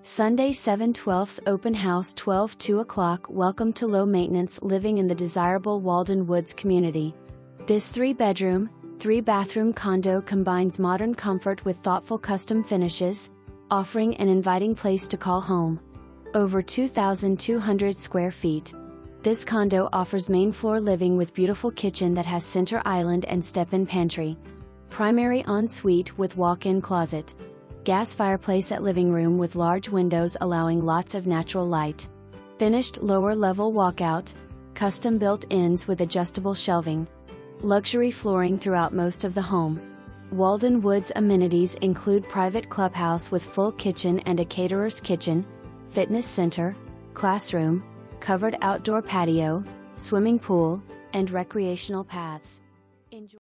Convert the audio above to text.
Sunday 7/12 open house 12-2 o'clock. Welcome to low maintenance living in the desirable Walden Woods community. This 3-bedroom, 3-bathroom condo combines modern comfort with thoughtful custom finishes, offering an inviting place to call home. Over 2,200 square feet. This condo offers main floor living with beautiful kitchen that has center island and step-in pantry. Primary ensuite with walk-in closet. Gas fireplace at living room with large windows allowing lots of natural light. Finished lower level walkout, custom built-ins with adjustable shelving. Luxury flooring throughout most of the home. Walden Woods amenities include private clubhouse with full kitchen and a caterer's kitchen, fitness center, classroom, covered outdoor patio, swimming pool, and recreational paths. Enjoy